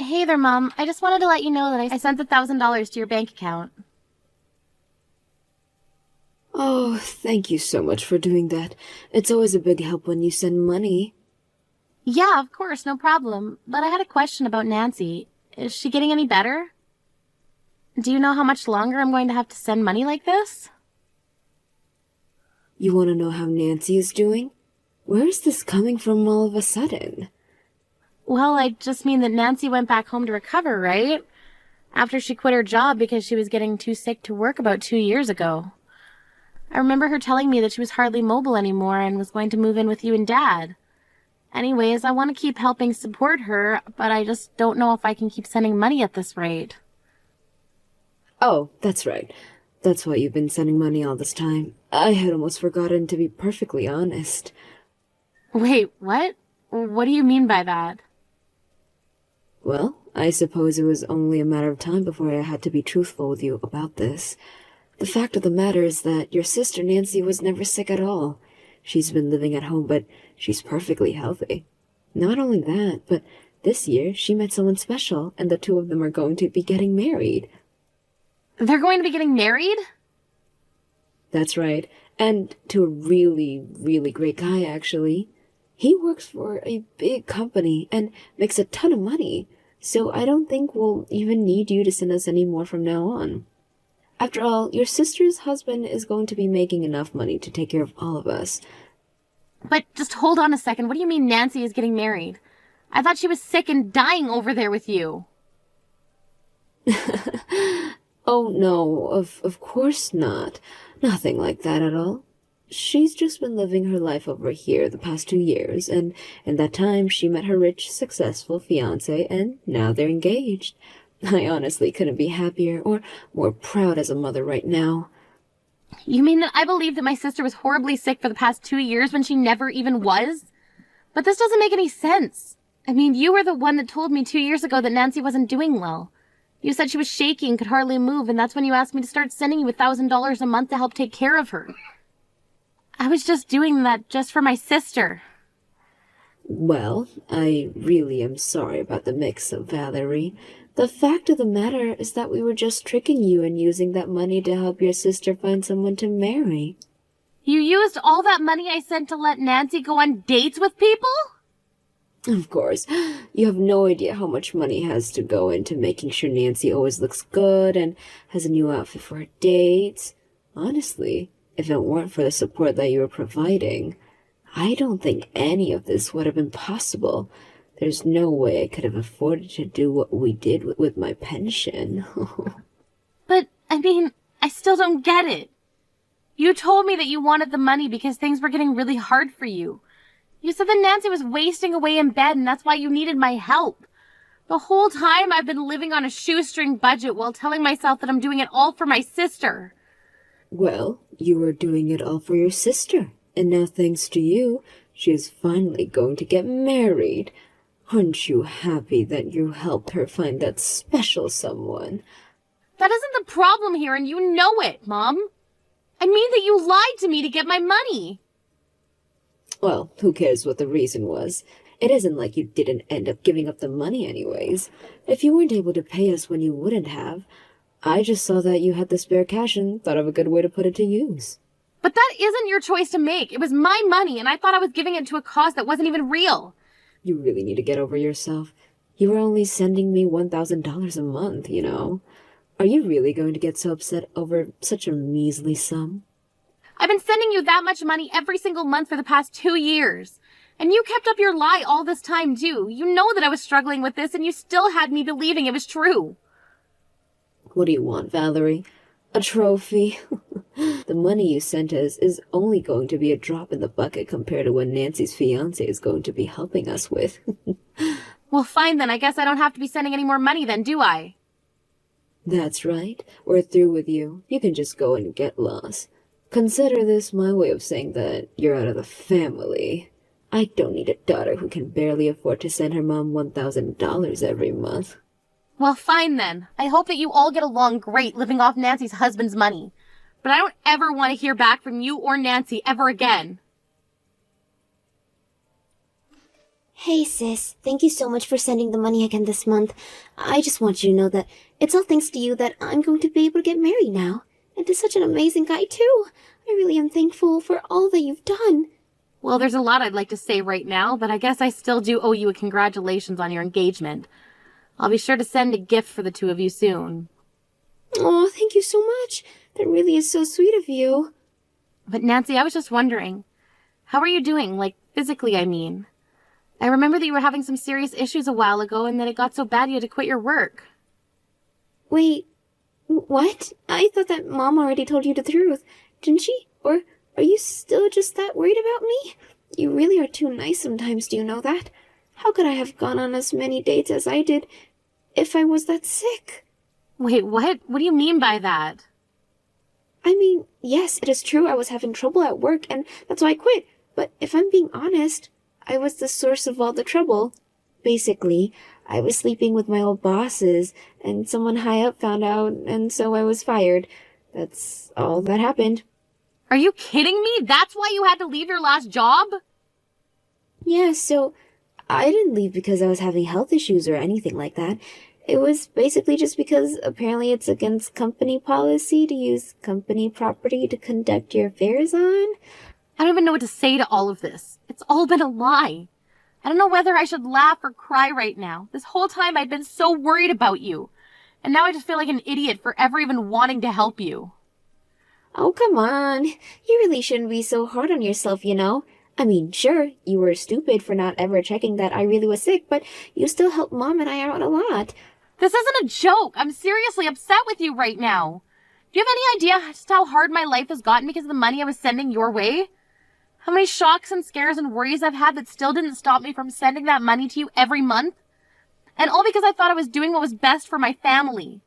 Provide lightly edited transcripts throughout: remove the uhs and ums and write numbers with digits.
Hey there, Mom. I just wanted to let you know that I sent the $1,000 to your bank account. Oh, thank you so much for doing that. It's always a big help when you send money. Yeah, of course, no problem. But I had a question about Nancy. Is she getting any better? Do you know how much longer I'm going to have to send money like this? You want to know how Nancy is doing? Where is this coming from all of a sudden? Well, I just mean that Nancy went back home to recover, right? After she quit her job because she was getting too sick to work about 2 years ago. I remember her telling me that she was hardly mobile anymore and was going to move in with you and Dad. Anyways, I want to keep helping support her, but I just don't know if I can keep sending money at this rate. Oh, that's right. That's why you've been sending money all this time. I had almost forgotten, to be perfectly honest. Wait, what? What do you mean by that? Well, I suppose it was only a matter of time before I had to be truthful with you about this. The fact of the matter is that your sister Nancy was never sick at all. She's been living at home, but she's perfectly healthy. Not only that, but this year she met someone special, and the two of them are going to be getting married. They're going to be getting married? That's right, and to a really, really great guy, actually. He works for a big company and makes a ton of money, so I don't think we'll even need you to send us any more from now on. After all, your sister's husband is going to be making enough money to take care of all of us. But just hold on a second. What do you mean Nancy is getting married? I thought she was sick and dying over there with you. Oh, no, of course not. Nothing like that at all. She's just been living her life over here the past 2 years, and in that time she met her rich, successful fiancé, and now they're engaged. I honestly couldn't be happier or more proud as a mother right now. You mean that I believed that my sister was horribly sick for the past 2 years when she never even was? But this doesn't make any sense. I mean, you were the one that told me 2 years ago that Nancy wasn't doing well. You said she was shaky and could hardly move, and that's when you asked me to start sending you $1,000 a month to help take care of her. I was just doing that just for my sister. Well, I really am sorry about the mix-up, Valerie. The fact of the matter is that we were just tricking you and using that money to help your sister find someone to marry. You used all that money I sent to let Nancy go on dates with people? Of course, you have no idea how much money has to go into making sure Nancy always looks good and has a new outfit for her dates. Honestly, if it weren't for the support that you were providing, I don't think any of this would have been possible. There's no way I could have afforded to do what we did with my pension. But, I mean, I still don't get it. You told me that you wanted the money because things were getting really hard for you. You said that Nancy was wasting away in bed and that's why you needed my help. The whole time I've been living on a shoestring budget while telling myself that I'm doing it all for my sister. Well, you were doing it all for your sister, and now thanks to you, she is finally going to get married. Aren't you happy that you helped her find that special someone? That isn't the problem here, and you know it, Mom. I mean that you lied to me to get my money. Well, who cares what the reason was? It isn't like you didn't end up giving up the money anyways. If you weren't able to pay us when you wouldn't have, I just saw that you had the spare cash and thought of a good way to put it to use. But that isn't your choice to make. It was my money, and I thought I was giving it to a cause that wasn't even real. You really need to get over yourself. You were only sending me $1,000 a month, you know. Are you really going to get so upset over such a measly sum? I've been sending you that much money every single month for the past 2 years. And you kept up your lie all this time, too. You know that I was struggling with this, and you still had me believing it was true. What do you want, Valerie? A trophy? The money you sent us is only going to be a drop in the bucket compared to what Nancy's fiancé is going to be helping us with. Well, fine then. I guess I don't have to be sending any more money then, do I? That's right. We're through with you. You can just go and get lost. Consider this my way of saying that you're out of the family. I don't need a daughter who can barely afford to send her mom $1,000 every month. Well, fine then. I hope that you all get along great living off Nancy's husband's money. But I don't ever want to hear back from you or Nancy ever again. Hey sis, thank you so much for sending the money again this month. I just want you to know that it's all thanks to you that I'm going to be able to get married now. And to such an amazing guy too. I really am thankful for all that you've done. Well, there's a lot I'd like to say right now, but I guess I still do owe you a congratulations on your engagement. I'll be sure to send a gift for the two of you soon. Oh, thank you so much. That really is so sweet of you. But Nancy, I was just wondering, how are you doing? Like, physically, I mean. I remember that you were having some serious issues a while ago and that it got so bad you had to quit your work. Wait, what? I thought that Mom already told you the truth. Didn't she? Or are you still just that worried about me? You really are too nice sometimes, do you know that? How could I have gone on as many dates as I did if I was that sick? Wait, what? What do you mean by that? I mean, yes, it is true I was having trouble at work and that's why I quit. But if I'm being honest, I was the source of all the trouble. Basically, I was sleeping with my old bosses, and someone high up found out, and so I was fired. That's all that happened. Are you kidding me? That's why you had to leave your last job? Yeah, so I didn't leave because I was having health issues or anything like that. It was basically just because apparently it's against company policy to use company property to conduct your affairs on. I don't even know what to say to all of this. It's all been a lie. I don't know whether I should laugh or cry right now. This whole time I've been so worried about you. And now I just feel like an idiot for ever even wanting to help you. Oh, come on. You really shouldn't be so hard on yourself, you know. I mean, sure, you were stupid for not ever checking that I really was sick, but you still helped Mom and I out a lot. This isn't a joke. I'm seriously upset with you right now. Do you have any idea just how hard my life has gotten because of the money I was sending your way? How many shocks and scares and worries I've had that still didn't stop me from sending that money to you every month? And all because I thought I was doing what was best for my family.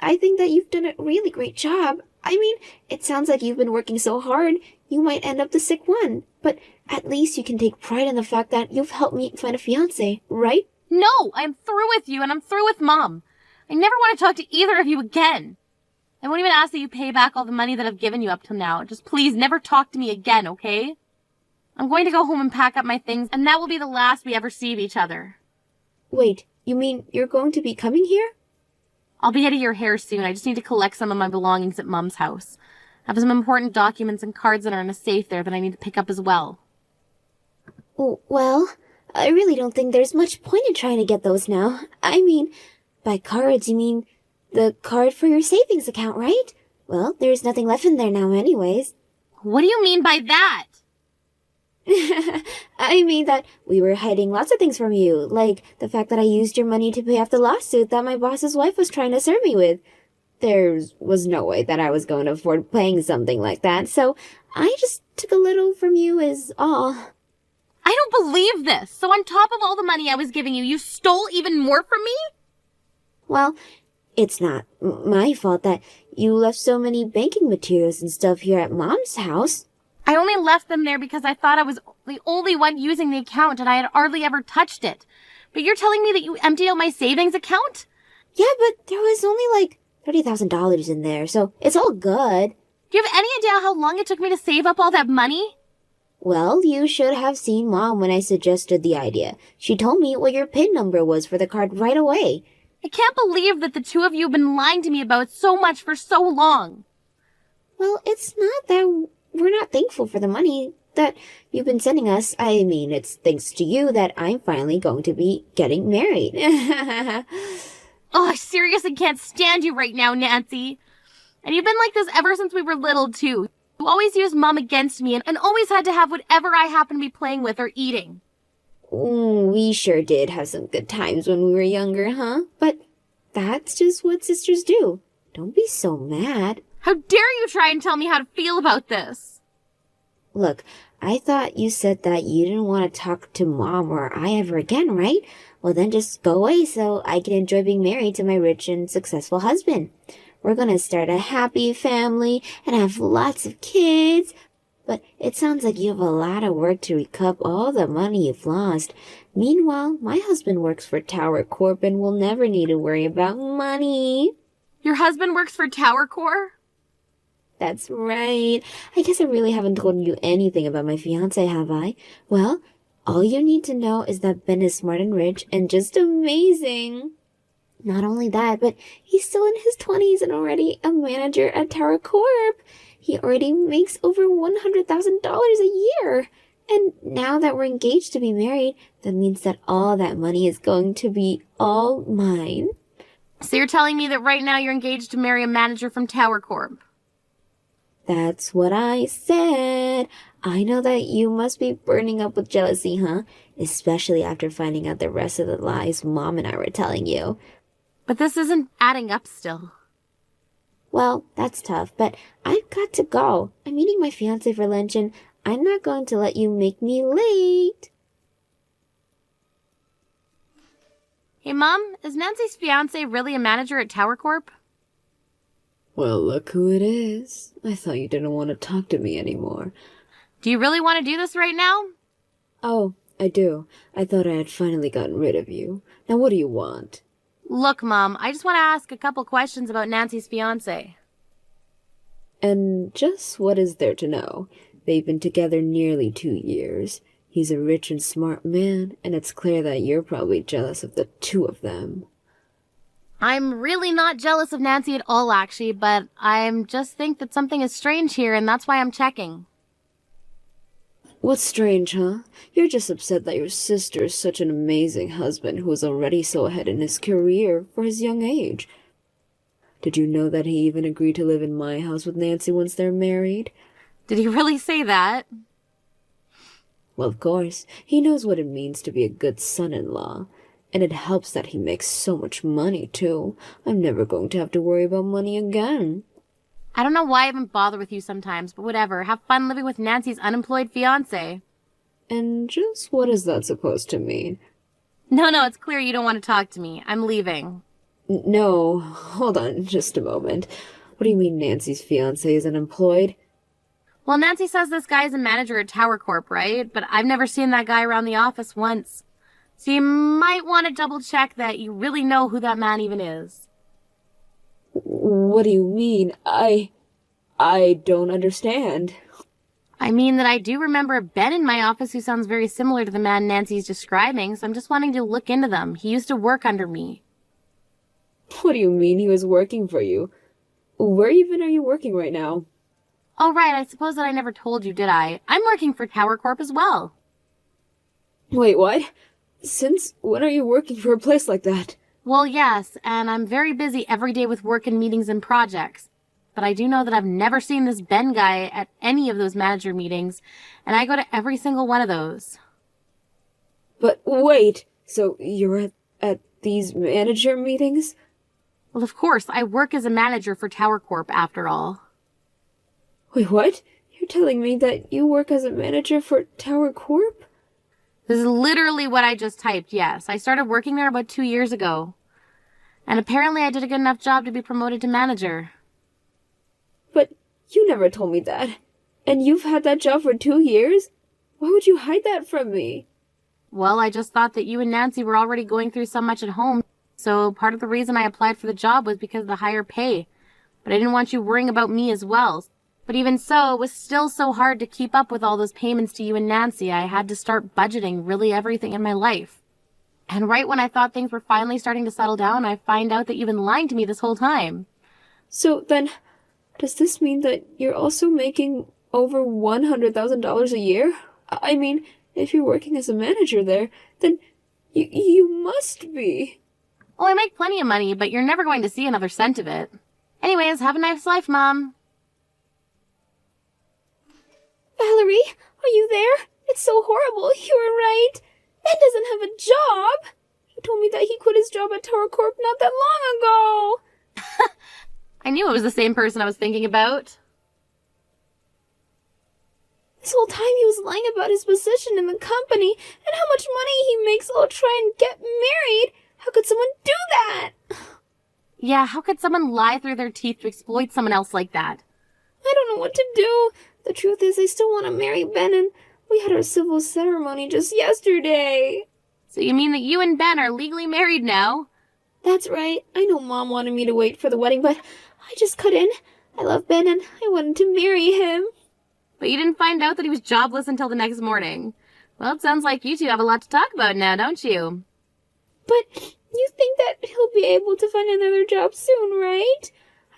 I think that you've done a really great job. I mean, it sounds like you've been working so hard, you might end up the sick one. But at least you can take pride in the fact that you've helped me find a fiancé, right? No, I'm through with you and I'm through with Mom. I never want to talk to either of you again. I won't even ask that you pay back all the money that I've given you up till now. Just please never talk to me again, okay? I'm going to go home and pack up my things, and that will be the last we ever see of each other. Wait, you mean you're going to be coming here? I'll be out of your hair soon. I just need to collect some of my belongings at Mom's house. I have some important documents and cards that are in a safe there that I need to pick up as well. Oh, well, I really don't think there's much point in trying to get those now. I mean, by cards you mean the card for your savings account, right? Well, there's nothing left in there now anyways. What do you mean by that? I mean that we were hiding lots of things from you, like the fact that I used your money to pay off the lawsuit that my boss's wife was trying to serve me with. There was no way that I was going to afford paying something like that, so I just took a little from you is all. I don't believe this. So on top of all the money I was giving you, you stole even more from me? Well, it's not my fault that you left so many banking materials and stuff here at Mom's house. I only left them there because I thought I was the only one using the account and I had hardly ever touched it. But you're telling me that you emptied out my savings account? Yeah, but there was only like $30,000 in there, so it's all good. Do you have any idea how long it took me to save up all that money? Well, you should have seen Mom when I suggested the idea. She told me what your PIN number was for the card right away. I can't believe that the two of you have been lying to me about so much for so long. Well, it's not that we're not thankful for the money that you've been sending us. I mean, it's thanks to you that I'm finally going to be getting married. Oh, I seriously can't stand you right now, Nancy. And you've been like this ever since we were little, too. You always used Mom against me and always had to have whatever I happened to be playing with or eating. We sure did have some good times when we were younger, huh? But that's just what sisters do. Don't be so mad. How dare you try and tell me how to feel about this? Look, I thought you said that you didn't want to talk to Mom or I ever again, right? Well, then just go away so I can enjoy being married to my rich and successful husband. We're gonna start a happy family and have lots of kids. But it sounds like you have a lot of work to recoup all the money you've lost. Meanwhile, my husband works for Tower Corp and will never need to worry about money. Your husband works for Tower Corp? That's right. I guess I really haven't told you anything about my fiancé, have I? Well, All you need to know is that Ben is smart and rich and just amazing. Not only that, but he's still in his 20s and already a manager at Tower Corp. He already makes over $100,000 a year. And now that we're engaged to be married, that means that all that money is going to be all mine. So you're telling me that right now you're engaged to marry a manager from Tower Corp? That's what I said. I know that you must be burning up with jealousy, huh? Especially after finding out the rest of the lies Mom and I were telling you. But this isn't adding up still. Well, that's tough, but I've got to go. I'm meeting my fiancé for lunch and I'm not going to let you make me late. Hey, Mom, is Nancy's fiancé really a manager at Tower Corp? Well, look who it is. I thought you didn't want to talk to me anymore. Do you really want to do this right now? Oh, I do. I thought I had finally gotten rid of you. Now what do you want? Look, Mom, I just want to ask a couple questions about Nancy's fiancé. And just what is there to know? They've been together nearly 2 years. He's a rich and smart man, and it's clear that you're probably jealous of the two of them. I'm really not jealous of Nancy at all, actually, but I just think that something is strange here, and that's why I'm checking. What's strange, huh? You're just upset that your sister is such an amazing husband who is already so ahead in his career for his young age. Did you know that he even agreed to live in my house with Nancy once they're married? Did he really say that? Well, of course. He knows what it means to be a good son-in-law. And it helps that he makes so much money, too. I'm never going to have to worry about money again. I don't know why I even bother with you sometimes, but whatever. Have fun living with Nancy's unemployed fiancé. And just what is that supposed to mean? No, it's clear you don't want to talk to me. I'm leaving. No, hold on just a moment. What do you mean Nancy's fiancé is unemployed? Well, Nancy says this guy is a manager at Tower Corp, right? But I've never seen that guy around the office once. So you might want to double check that you really know who that man even is. What do you mean? I don't understand. I mean that I do remember Ben in my office who sounds very similar to the man Nancy's describing, so I'm just wanting to look into them. He used to work under me. What do you mean he was working for you? Where even are you working right now? Oh, right, I suppose that I never told you, did I? I'm working for Tower Corp as well. Wait, what? Since when are you working for a place like that? Well, yes, and I'm very busy every day with work and meetings and projects. But I do know that I've never seen this Ben guy at any of those manager meetings, and I go to every single one of those. But wait, so you're at these manager meetings? Well, of course, I work as a manager for Tower Corp after all. Wait, what? You're telling me that you work as a manager for Tower Corp? This is literally what I just typed, yes. I started working there about 2 years ago. And apparently I did a good enough job to be promoted to manager. But you never told me that. And you've had that job for 2 years? Why would you hide that from me? Well, I just thought that you and Nancy were already going through so much at home. So part of the reason I applied for the job was because of the higher pay. But I didn't want you worrying about me as well. But even so, it was still so hard to keep up with all those payments to you and Nancy. I had to start budgeting really everything in my life. And right when I thought things were finally starting to settle down, I find out that you've been lying to me this whole time. So then, does this mean that you're also making over $100,000 a year? I mean, if you're working as a manager there, then you must be. Well, I make plenty of money, but you're never going to see another cent of it. Anyways, have a nice life, Mom. Valerie, are you there? It's so horrible. You were right. Ben doesn't have a job. He told me that he quit his job at Tower Corp not that long ago. I knew it was the same person I was thinking about. This whole time he was lying about his position in the company and how much money he makes while trying to get married. How could someone do that? Yeah, how could someone lie through their teeth to exploit someone else like that? I don't know what to do. The truth is I still want to marry Ben and we had our civil ceremony just yesterday. So you mean that you and Ben are legally married now? That's right. I know Mom wanted me to wait for the wedding, but I just couldn't. I love Ben and I wanted to marry him. But you didn't find out that he was jobless until the next morning. Well, it sounds like you two have a lot to talk about now, don't you? But you think that he'll be able to find another job soon, right?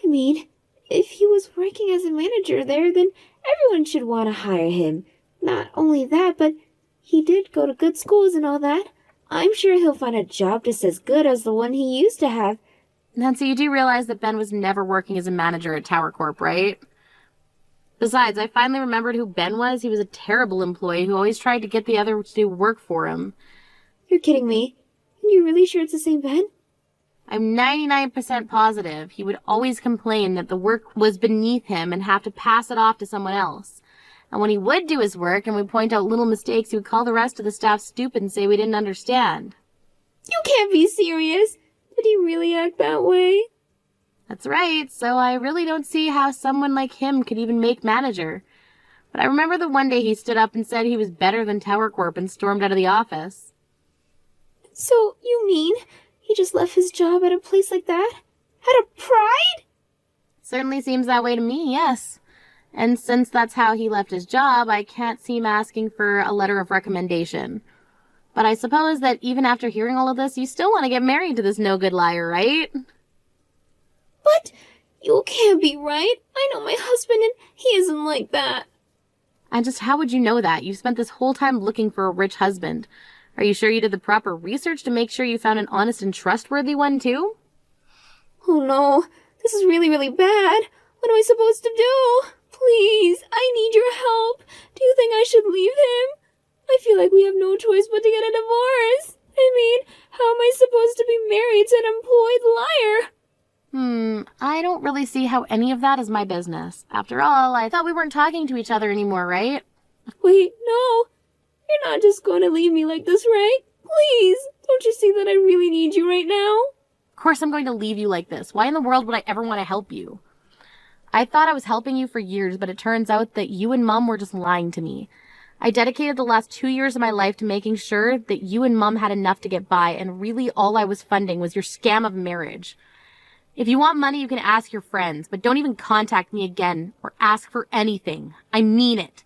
I mean, if he was working as a manager there, then everyone should want to hire him. Not only that, but he did go to good schools and all that. I'm sure he'll find a job just as good as the one he used to have. Nancy, you do realize that Ben was never working as a manager at Tower Corp, right? Besides, I finally remembered who Ben was. He was a terrible employee who always tried to get the other to do work for him. You're kidding me. Are you really sure it's the same Ben? I'm 99% positive. He would always complain that the work was beneath him and have to pass it off to someone else. And when he would do his work and would point out little mistakes, he would call the rest of the staff stupid and say we didn't understand. You can't be serious. Did he really act that way? That's right, so I really don't see how someone like him could even make manager. But I remember the one day he stood up and said he was better than Tower Corp and stormed out of the office. So, you mean he just left his job at a place like that? Out of pride? Certainly seems that way to me, yes. And since that's how he left his job, I can't see him asking for a letter of recommendation. But I suppose that even after hearing all of this, you still want to get married to this no-good liar, right? But you can't be right. I know my husband and he isn't like that. And just how would you know that? You spent this whole time looking for a rich husband. Are you sure you did the proper research to make sure you found an honest and trustworthy one, too? Oh no, this is really, really bad. What am I supposed to do? Please, I need your help. Do you think I should leave him? I feel like we have no choice but to get a divorce. I mean, how am I supposed to be married to an employed liar? I don't really see how any of that is my business. After all, I thought we weren't talking to each other anymore, right? Wait, no. You're not just going to leave me like this, right? Please, don't you see that I really need you right now? Of course I'm going to leave you like this. Why in the world would I ever want to help you? I thought I was helping you for years, but it turns out that you and Mom were just lying to me. I dedicated the last 2 years of my life to making sure that you and Mom had enough to get by, and really all I was funding was your scam of marriage. If you want money, you can ask your friends, but don't even contact me again or ask for anything. I mean it.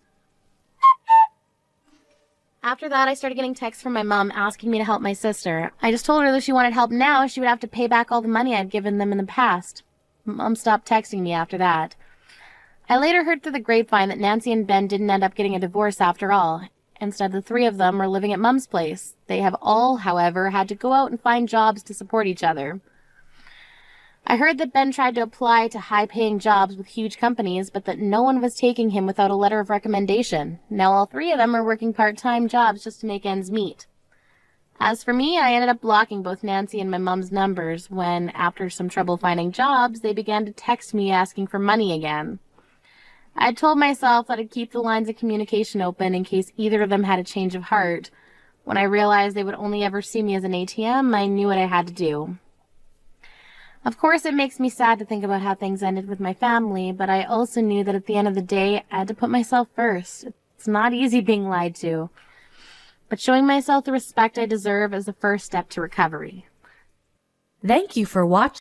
After that, I started getting texts from my mom asking me to help my sister. I just told her that if she wanted help now, she would have to pay back all the money I'd given them in the past. Mom stopped texting me after that. I later heard through the grapevine that Nancy and Ben didn't end up getting a divorce after all. Instead, the three of them were living at Mom's place. They have all, however, had to go out and find jobs to support each other. I heard that Ben tried to apply to high-paying jobs with huge companies, but that no one was taking him without a letter of recommendation. Now all three of them are working part-time jobs just to make ends meet. As for me, I ended up blocking both Nancy and my mom's numbers when, after some trouble finding jobs, they began to text me asking for money again. I told myself that I'd keep the lines of communication open in case either of them had a change of heart. When I realized they would only ever see me as an ATM, I knew what I had to do. Of course, it makes me sad to think about how things ended with my family, but I also knew that at the end of the day, I had to put myself first. It's not easy being lied to. But showing myself the respect I deserve is the first step to recovery. Thank you for watching.